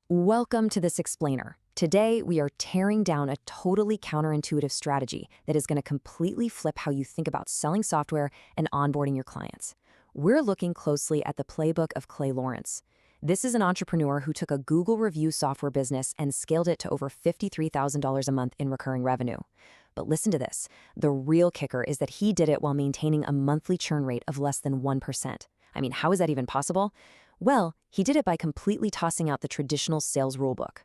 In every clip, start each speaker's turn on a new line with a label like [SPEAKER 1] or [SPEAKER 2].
[SPEAKER 1] Welcome to this explainer. Today, we are tearing down a totally counterintuitive strategy that is going to completely flip how you think about selling software and onboarding your clients. We're looking closely at the playbook of Clay Lawrence. This is an entrepreneur who took a Google review software business and scaled it to over $53,000 a month in recurring revenue. But listen to this. The real kicker is that he did it while maintaining a monthly churn rate of less than 1%. I mean, how is that even possible? Well, he did it by completely tossing out the traditional sales rulebook.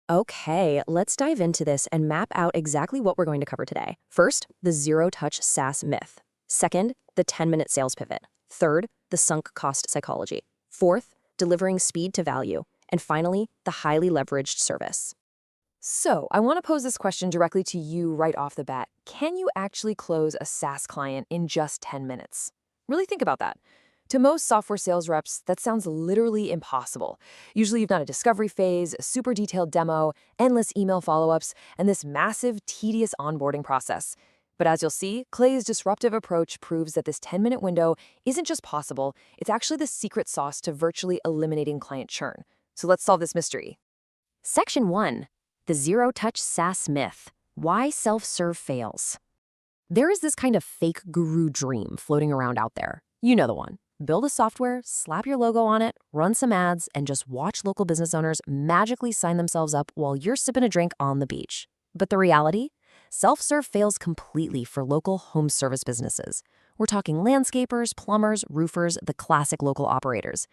[SPEAKER 1] Okay, let's dive into this and map out exactly what we're going to cover today. First, the zero-touch SaaS myth. Second, the 10-minute sales pivot. Third, the sunk cost psychology. Fourth, delivering speed to value. And finally, the highly leveraged service. So, I want to pose this question directly to you right off the bat. Can you actually close a SaaS client in just 10 minutes? Really think about that. To most software sales reps, that sounds literally impossible. Usually you've done a discovery phase, a super detailed demo, endless email follow-ups, and this massive, tedious onboarding process. But as you'll see, Clay's disruptive approach proves that this 10-minute window isn't just possible, it's actually the secret sauce to virtually eliminating client churn. So let's solve this mystery. Section 1. The zero-touch SaaS myth. Why self-serve fails. There is this kind of fake guru dream floating around out there. You know the one. Build a software, slap your logo on it, run some ads, and just watch local business owners magically sign themselves up while you're sipping a drink on the beach. But the reality? Self-serve fails completely for local home service businesses. We're talking landscapers, plumbers, roofers, the classic local operators.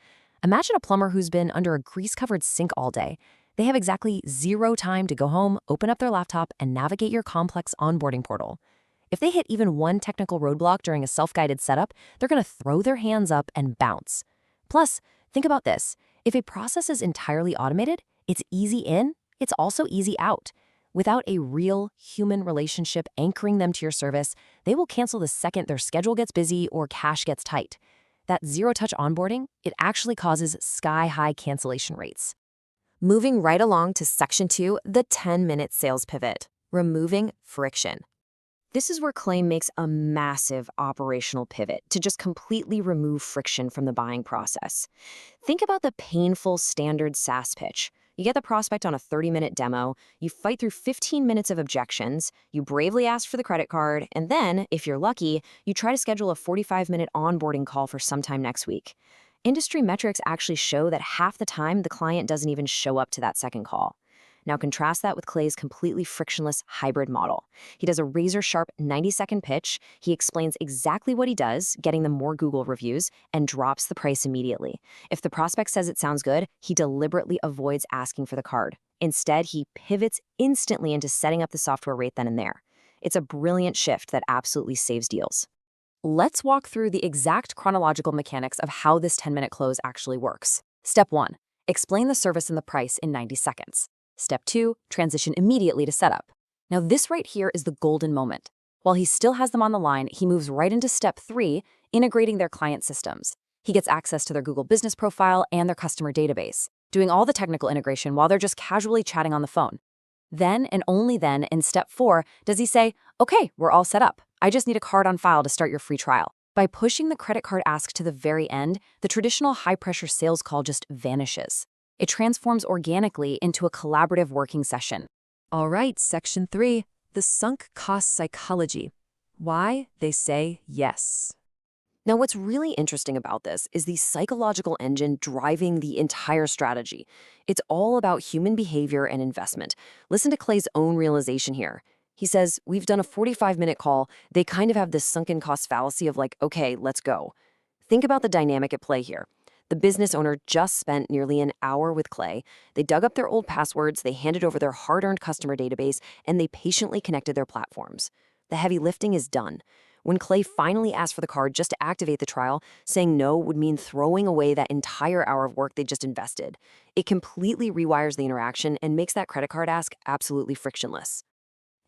[SPEAKER 1] Imagine a plumber who's been under a grease-covered sink all day. They have exactly zero time to go home, open up their laptop, and navigate your complex onboarding portal. If they hit even one technical roadblock during a self-guided setup, they're going to throw their hands up and bounce. Plus, think about this. If a process is entirely automated, it's easy in, it's also easy out. Without a real human relationship anchoring them to your service, they will cancel the second their schedule gets busy or cash gets tight. That zero-touch onboarding, it actually causes sky-high cancellation rates. Moving right along to Section 2, the 10-minute sales pivot, removing friction. This is where Clay makes a massive operational pivot to just completely remove friction from the buying process. Think about the painful standard SaaS pitch. You get the prospect on a 30-minute demo, you fight through 15 minutes of objections, you bravely ask for the credit card, and then, if you're lucky, you try to schedule a 45-minute onboarding call for sometime next week. Industry metrics actually show that half the time the client doesn't even show up to that second call. Now contrast that with Clay's completely frictionless hybrid model. He does a razor-sharp 90-second pitch, he explains exactly what he does, getting them more Google reviews, and drops the price immediately. If the prospect says it sounds good, he deliberately avoids asking for the card. Instead, he pivots instantly into setting up the software right then and there. It's a brilliant shift that absolutely saves deals. Let's walk through the exact chronological mechanics of how this 10-minute close actually works. Step 1. Explain the service and the price in 90 seconds. Step 2, transition immediately to setup. Now this right here is the golden moment. While he still has them on the line, he moves right into Step 3, integrating their client systems. He gets access to their Google business profile and their customer database, doing all the technical integration while they're just casually chatting on the phone. Then, and only then, in Step 4, does he say, okay, we're all set up. I just need a card on file to start your free trial. By pushing the credit card ask to the very end, the traditional high-pressure sales call just vanishes. It transforms organically into a collaborative working session. All right, Section 3, the sunk cost psychology. Why they say yes. Now, what's really interesting about this is the psychological engine driving the entire strategy. It's all about human behavior and investment. Listen to Clay's own realization here. He says, we've done a 45-minute call. They kind of have this sunken cost fallacy of like, okay, let's go. Think about the dynamic at play here. The business owner just spent nearly an hour with Clay. They dug up their old passwords, they handed over their hard-earned customer database, and they patiently connected their platforms. The heavy lifting is done. When Clay finally asked for the card just to activate the trial, saying no would mean throwing away that entire hour of work they just invested. It completely rewires the interaction and makes that credit card ask absolutely frictionless.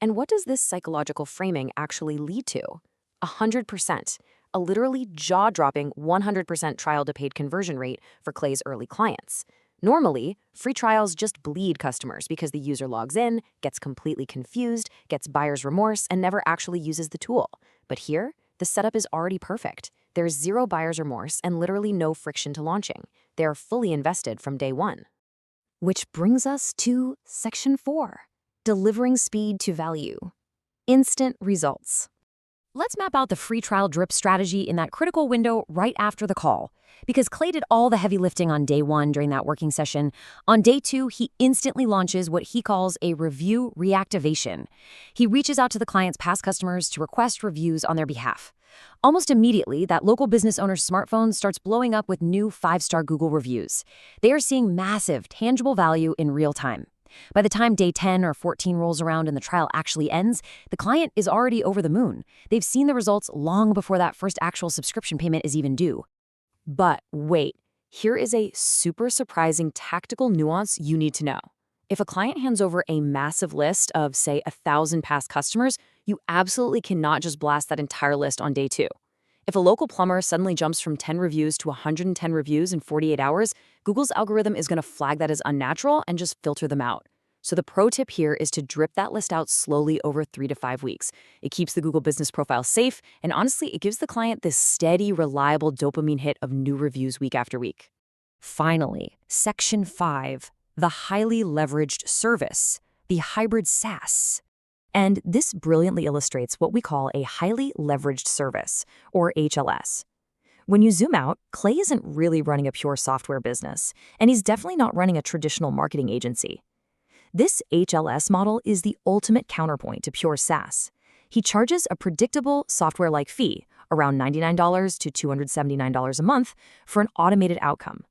[SPEAKER 1] And what does this psychological framing actually lead to? 100%. A literally jaw-dropping 100% trial-to-paid conversion rate for Clay's early clients. Normally, free trials just bleed customers because the user logs in, gets completely confused, gets buyer's remorse, and never actually uses the tool. But here, the setup is already perfect. There's zero buyer's remorse and literally no friction to launching. They are fully invested from day one. Which brings us to Section 4, delivering speed to value. Instant results. Let's map out the free trial drip strategy in that critical window right after the call. Because Clay did all the heavy lifting on day 1 during that working session, on day 2, he instantly launches what he calls a review reactivation. He reaches out to the client's past customers to request reviews on their behalf. Almost immediately, that local business owner's smartphone starts blowing up with new 5-star Google reviews. They are seeing massive, tangible value in real time. By the time day 10 or 14 rolls around and the trial actually ends, the client is already over the moon. They've seen the results long before that first actual subscription payment is even due. But wait, here is a super surprising tactical nuance you need to know. If a client hands over a massive list of, say, 1,000 past customers, you absolutely cannot just blast that entire list on day 2. If a local plumber suddenly jumps from 10 reviews to 110 reviews in 48 hours, Google's algorithm is going to flag that as unnatural and just filter them out. So the pro tip here is to drip that list out slowly over 3 to 5 weeks. It keeps the Google business profile safe, and honestly, it gives the client this steady, reliable dopamine hit of new reviews week after week. Finally, Section 5, the highly leveraged service, the hybrid SaaS. And this brilliantly illustrates what we call a highly leveraged service, or HLS. When you zoom out, Clay isn't really running a pure software business, and he's definitely not running a traditional marketing agency. This HLS model is the ultimate counterpoint to pure SaaS. He charges a predictable software-like fee, around $99 to $279 a month, for an automated outcome.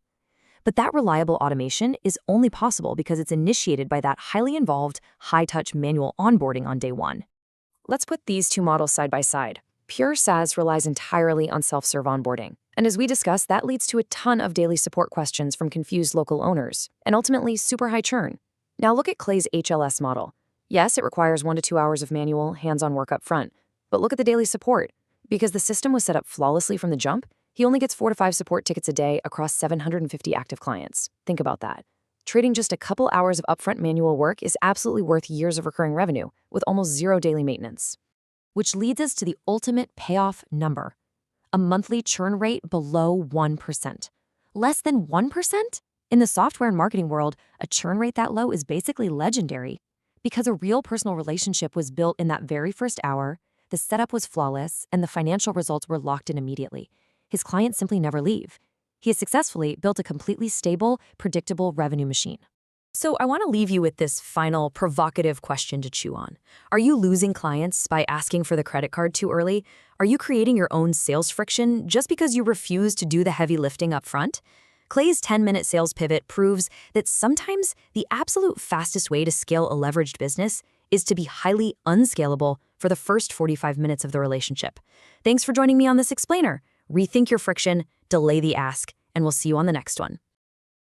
[SPEAKER 1] But that reliable automation is only possible because it's initiated by that highly involved, high-touch manual onboarding on day 1. Let's put these two models side by side. Pure SaaS relies entirely on self-serve onboarding. And as we discussed, that leads to a ton of daily support questions from confused local owners, and ultimately super high churn. Now look at Clay's HLS model. Yes, it requires 1 to 2 hours of manual, hands-on work up front. But look at the daily support. Because the system was set up flawlessly from the jump, he only gets 4 to 5 support tickets a day across 750 active clients. Think about that. Trading just a couple hours of upfront manual work is absolutely worth years of recurring revenue, with almost 0 daily maintenance. Which leads us to the ultimate payoff number: a monthly churn rate below 1%. Less than 1%? In the software and marketing world, a churn rate that low is basically legendary. Because a real personal relationship was built in that very first hour, the setup was flawless, and the financial results were locked in immediately. His clients simply never leave. He has successfully built a completely stable, predictable revenue machine. So I want to leave you with this final provocative question to chew on. Are you losing clients by asking for the credit card too early? Are you creating your own sales friction just because you refuse to do the heavy lifting up front? Clay's 10-minute sales pivot proves that sometimes the absolute fastest way to scale a leveraged business is to be highly unscalable for the first 45 minutes of the relationship. Thanks for joining me on this explainer. Rethink your friction, delay the ask, and we'll see you on the next one.